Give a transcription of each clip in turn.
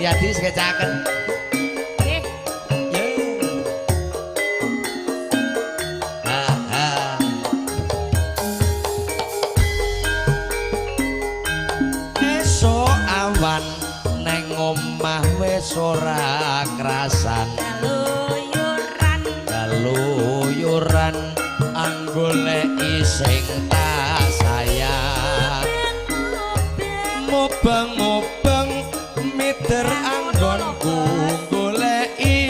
Yadi skecaken. Nggih. Esuk awan neng omah wis ora krasan. Kaluyuran anggoleki sing tak sayang. Mubeng-mubeng mider anggonku goleki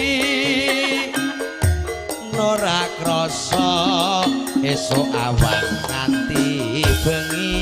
ora krasa esuk awan nganti bengi.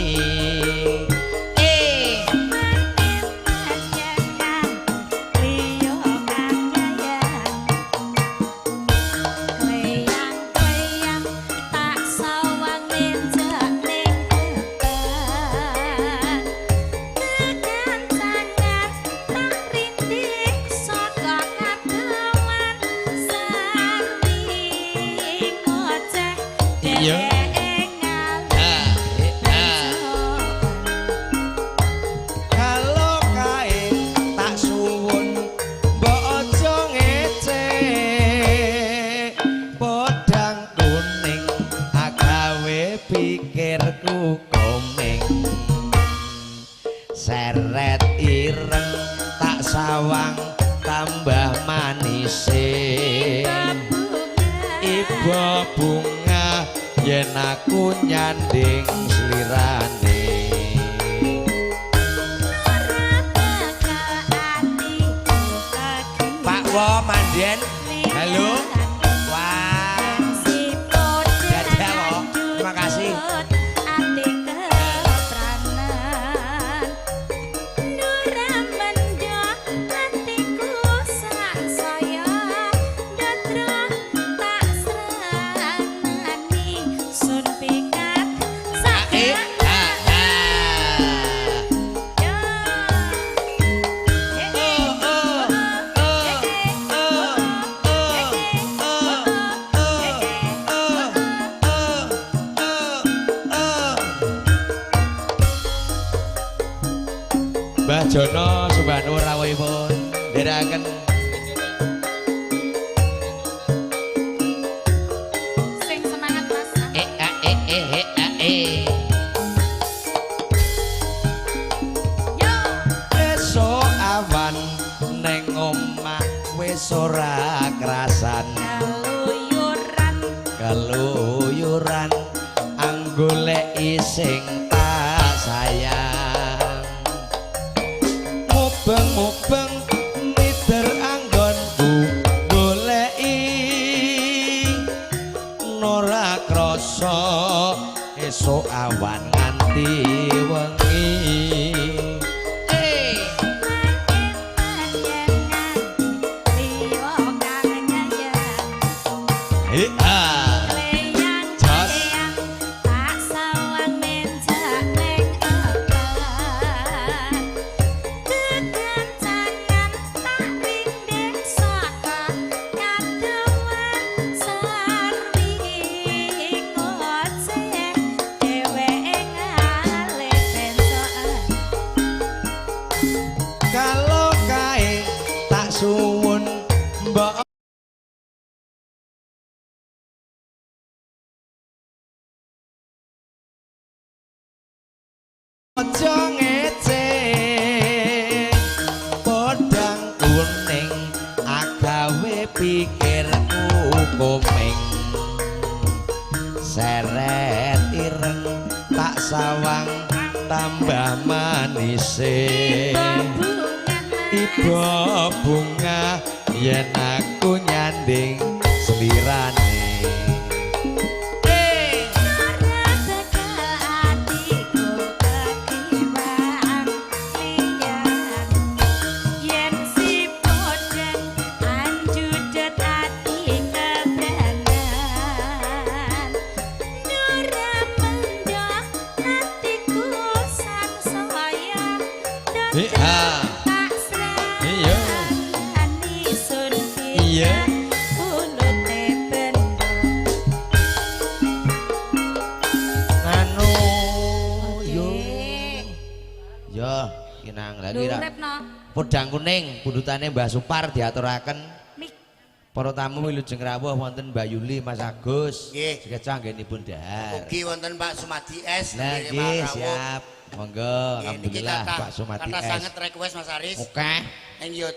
Pikirku komeng seret ireng tak sawang tambah manise iba bunga yen aku nyanding slirane Pak Wo Mandien halo Mbah Jono Subhanur rawuhipun ndherekaken sing semangat Mas. Yo. Esuk awan neng omah wis ora krasan kaluyuran anggoleki sing tak sayang mubeng-mubeng mider anggonku goleki ora krasa esuk awan nganti wengi kalau kae tak suwun mbok aja ngece podang kuning agawe pikirku komeng seret ireng tak sawang tambah manise iba bunga yen aku nyanding slirane iya anu yo ya Kinang lha Lho kira. urip no. Podang kuning pundutane Mbah Supar diaturaken. Mik. Para tamu wilujeng rawuh wonten Mbak Yuli, Mas Agus. Nggih. Sekecah anggenipun dahar. Ugi wonten Pak Sumadi S. Lah nggih, nggih Pak Rawuh. siap. Monggo Nggih, niki alhamdulillah kathah- Pak Sumati kathah S. sanget request Mas Aris. Oke. Ing ya